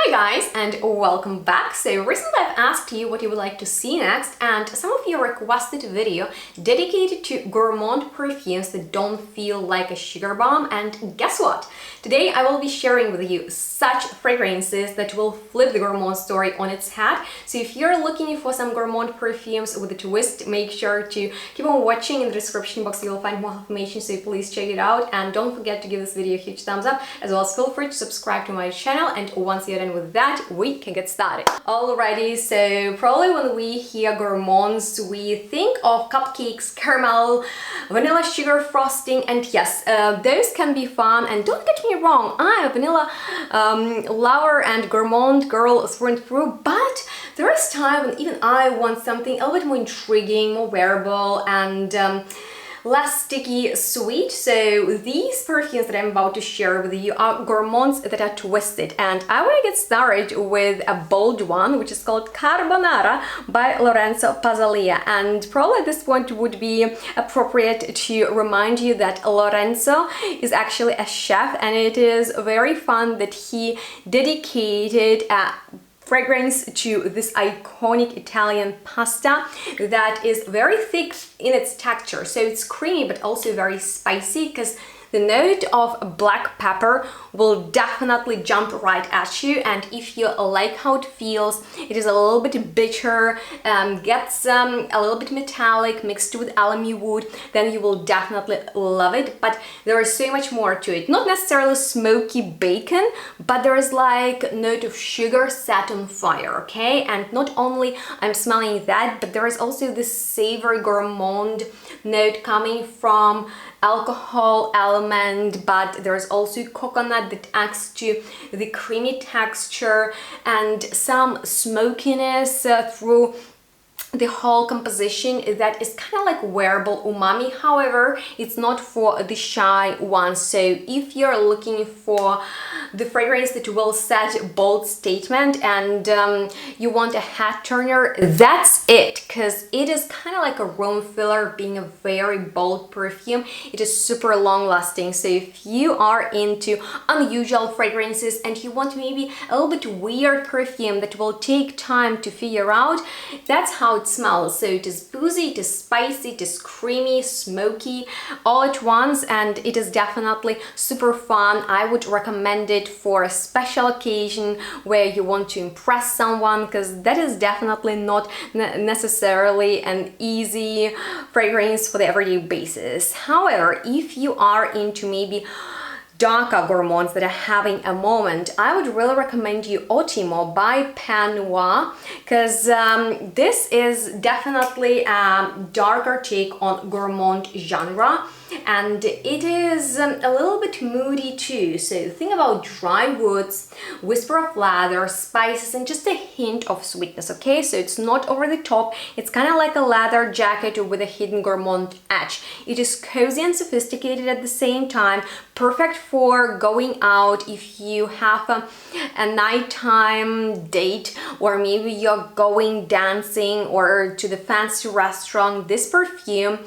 Hi guys, and welcome back. So recently I've asked you what you would like to see next, and some of you requested a video dedicated to gourmand perfumes that don't feel like a sugar bomb. And guess what? Today I will be sharing with you such fragrances that will flip the gourmand story on its head. So if you're looking for some gourmand perfumes with a twist, make sure to keep on watching. In the description box you'll find more information, so please check it out, and don't forget to give this video a huge thumbs up, as well as feel free to subscribe to my channel. And once you're done with that, we can get started. Alrighty, so probably when we hear gourmands, we think of cupcakes, caramel, vanilla sugar frosting, and yes, those can be fun. And don't get me wrong, I'm a vanilla lover and gourmand girl through and through, but there is time when even I want something a little bit more intriguing, more wearable, and less sticky sweet. So these perfumes that I'm about to share with you are gourmands that are twisted, and I want to get started with a bold one, which is called Carbonara by Lorenzo Pazzaglia. And probably at this point would be appropriate to remind you that Lorenzo is actually a chef, and it is very fun that he dedicated a fragrance to this iconic Italian pasta that is very thick in its texture. So it's creamy but also very spicy, because the note of black pepper will definitely jump right at you, and if you like how it feels, it is a little bit bitter, gets a little bit metallic mixed with alumi wood, then you will definitely love it. But there is so much more to it. Not necessarily smoky bacon, but there is like a note of sugar set on fire, okay? And not only I'm smelling that, but there is also this savory gourmand note coming from alcohol element, but there's also coconut that adds to the creamy texture, and some smokiness through the whole composition that is kind of like wearable umami. However, it's not for the shy ones. So if you're looking for the fragrance that will set a bold statement and you want a head turner, that's it, because it is kind of like a room filler, being a very bold perfume. It is super long lasting. So if you are into unusual fragrances and you want maybe a little bit weird perfume that will take time to figure out, that's how it smells. So it is boozy, it is spicy, it is creamy, smoky, all at once, and it is definitely super fun. I would recommend it for a special occasion where you want to impress someone, because that is definitely not necessarily an easy fragrance for the everyday basis. However, if you are into maybe darker gourmands that are having a moment, I would really recommend you Otimo by PERNOIRE, because this is definitely a darker take on gourmand genre, and it is a little bit moody too. So think about dry woods, whisper of leather, spices, and just a hint of sweetness, okay? So it's not over the top, it's kind of like a leather jacket with a hidden gourmand edge. It is cozy and sophisticated at the same time, perfect for going out if you have a nighttime date, or maybe you're going dancing or to the fancy restaurant. This perfume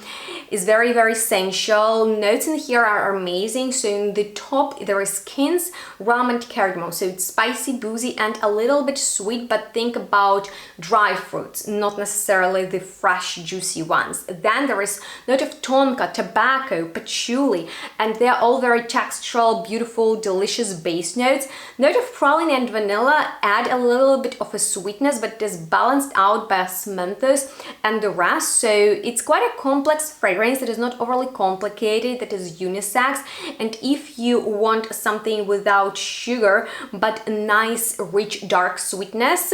is very, very sensual. Notes in here are amazing. So in the top there is quince, rum, and cardamom. So it's spicy, boozy, and a little bit sweet, but think about dry fruits, not necessarily the fresh, juicy ones. Then there is note of tonka, tobacco, patchouli, and they're all very textural, beautiful, delicious base notes. Note of praline and vanilla add a little bit of a sweetness, but it is balanced out by menthos and the rest. So it's quite a complex fragrance that is not overly complicated, that is unisex. And if you want something without sugar but a nice rich dark sweetness,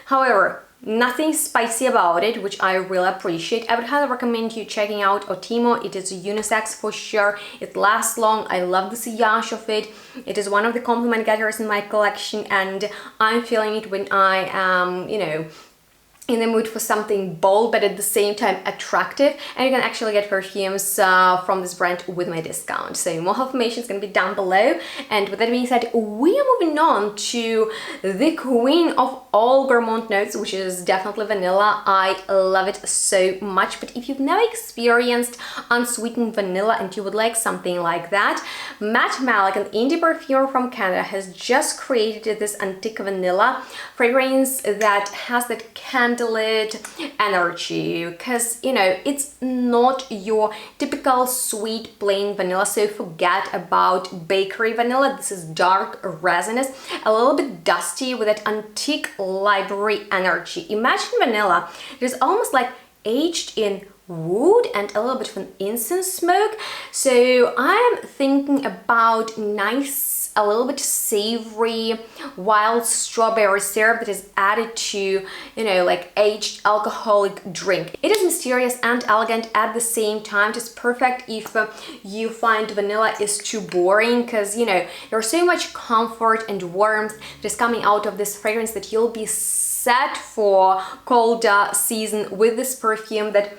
however nothing spicy about it, which I really appreciate, I would highly recommend you checking out Otimo. It is unisex for sure, it lasts long, I love the sillage of it, it is one of the compliment getters in my collection, and I'm feeling it when I am, you know, in the mood for something bold but at the same time attractive, and you can actually get perfumes from this brand with my discount. So more information is going to be down below. And with that being said, we are moving on to the queen of all gourmand notes, which is definitely vanilla. I love it so much. But if you've never experienced unsweetened vanilla and you would like something like that, Matt Malik, an indie perfumer from Canada, has just created this antique vanilla fragrance that has that candlelit energy, because you know it's not your typical sweet plain vanilla, so forget about bakery vanilla. This is dark, resinous, a little bit dusty with that antique library energy. Imagine vanilla, it is almost like aged in wood and a little bit of an incense smoke. So I'm thinking about nice, a little bit savory wild strawberry syrup that is added to, you know, like aged alcoholic drink. It is mysterious and elegant at the same time. It is perfect if you find vanilla is too boring, because you know there's so much comfort and warmth that is coming out of this fragrance that you'll be set for cold season with this perfume that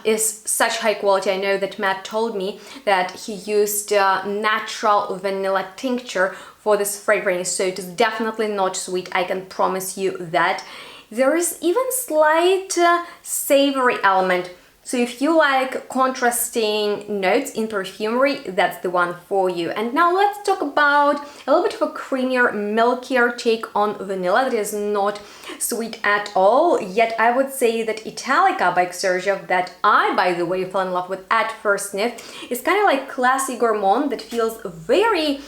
is such high quality. I know that Matt told me that he used natural vanilla tincture for this fragrance, so it is definitely not sweet, I can promise you that. There is even slight savory element. So if you like contrasting notes in perfumery, that's the one for you. And now let's talk about a little bit of a creamier, milkier take on vanilla that is not sweet at all. Yet I would say that Italica by Xerjoff, that I, by the way, fell in love with at first sniff, is kind of like classy gourmand that feels very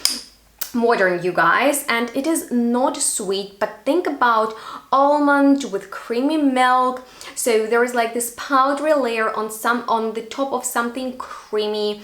modern, you guys, and it is not sweet. But think about almond with creamy milk, so there is like this powdery layer on the top of something creamy.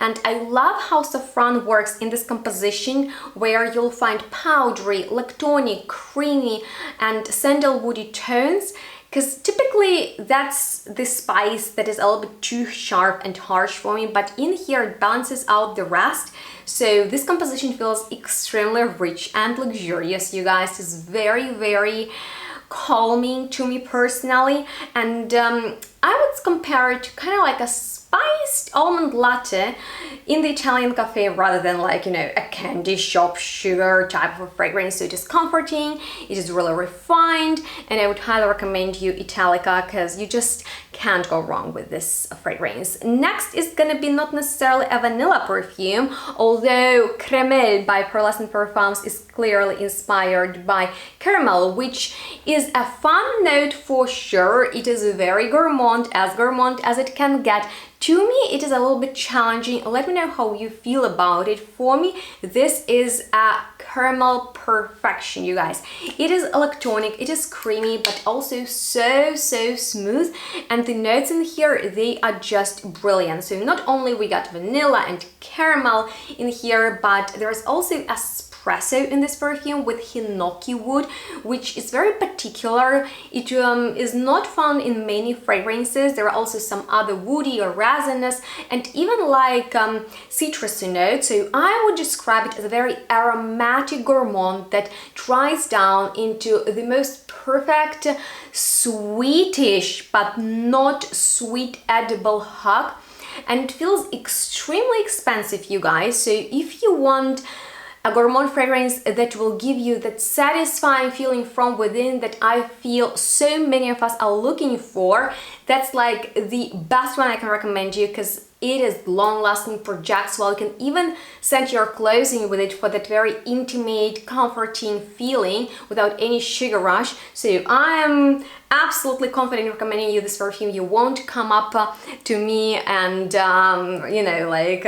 And I love how saffron works in this composition, where you'll find powdery, lactonic, creamy and sandalwoody tones, because typically that's the spice that is a little bit too sharp and harsh for me, but in here it balances out the rest. So this composition feels extremely rich and luxurious, you guys. It's very, very calming to me personally, and I would compare it to kind of like a spiced almond latte in the Italian cafe, rather than like, you know, a candy shop sugar type of fragrance. So it is comforting, it is really refined, and I would highly recommend you Italica, because you just can't go wrong with this fragrance. Next is gonna be not necessarily a vanilla perfume, although Creme by Afnan Perfumes is clearly inspired by caramel, which is a fun note for sure. It is very gourmand as it can get. To me, it is a little bit challenging. Let me know how you feel about it. For me, this is a caramel perfection, you guys. It is electronic, it is creamy, but also so smooth. And the notes in here, they are just brilliant. So not only we got vanilla and caramel in here, but there's also espresso in this perfume with hinoki wood, which is very particular. It is not found in many fragrances. There are also some other woody or resinous and even like citrusy notes. So I would describe it as a very aromatic gourmand that dries down into the most perfect sweetish but not sweet edible hug, and it feels extremely expensive, you guys. So if you want a gourmand fragrance that will give you that satisfying feeling from within that I feel so many of us are looking for, that's like the best one I can recommend you, because it is long-lasting, projects well. You can even scent your clothing with it for that very intimate, comforting feeling without any sugar rush. So I am absolutely confident in recommending you this perfume. You won't come up to me and you know, like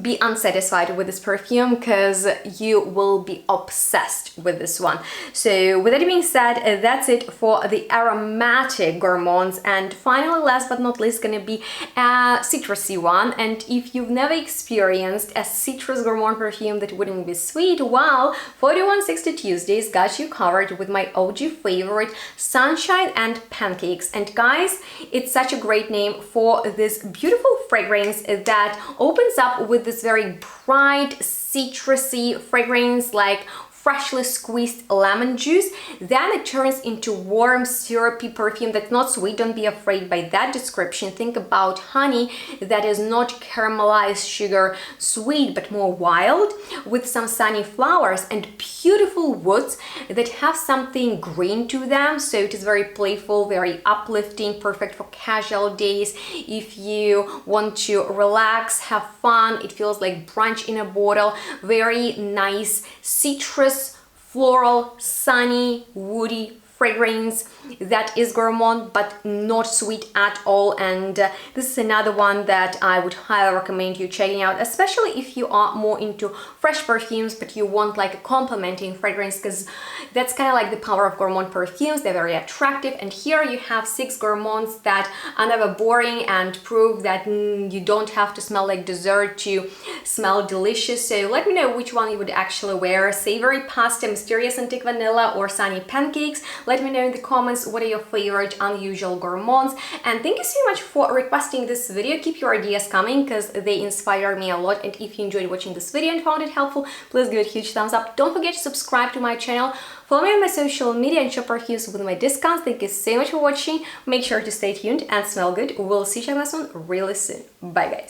be unsatisfied with this perfume, because you will be obsessed with this one. So with that being said, that's it for the aromatic gourmands. And finally, last but not least, gonna be a citrusy one. And if you've never experienced a citrus gourmand perfume that wouldn't be sweet, well, 4160 Tuesdays got you covered with my OG favorite, Sunshine and Pancakes. And guys, it's such a great name for this beautiful fragrance that opens up with this very bright citrusy fragrance, like freshly squeezed lemon juice. Then it turns into warm, syrupy perfume that's not sweet. Don't be afraid by that description. Think about honey that is not caramelized sugar sweet, but more wild, with some sunny flowers and beautiful woods that have something green to them. So it is very playful, very uplifting, perfect for casual days. If you want to relax, have fun, it feels like brunch in a bottle. Very nice citrus, floral, sunny, woody fragrance that is gourmand but not sweet at all. And this is another one that I would highly recommend you checking out, especially if you are more into fresh perfumes but you want like a complementing fragrance, because that's kind of like the power of gourmand perfumes. They're very attractive, and here you have 6 gourmands that are never boring and prove that you don't have to smell like dessert to smell delicious. So let me know which one you would actually wear: savory pasta, mysterious antique vanilla, or sunny pancakes. Let me know in the comments what are your favorite unusual gourmands. And thank you so much for requesting this video. Keep your ideas coming because they inspire me a lot. And if you enjoyed watching this video and found it helpful, please give it a huge thumbs up. Don't forget to subscribe to my channel, follow me on my social media, and shop perfumes with my discounts. Thank you so much for watching. Make sure to stay tuned and smell good. We'll see each other soon, really soon. Bye guys.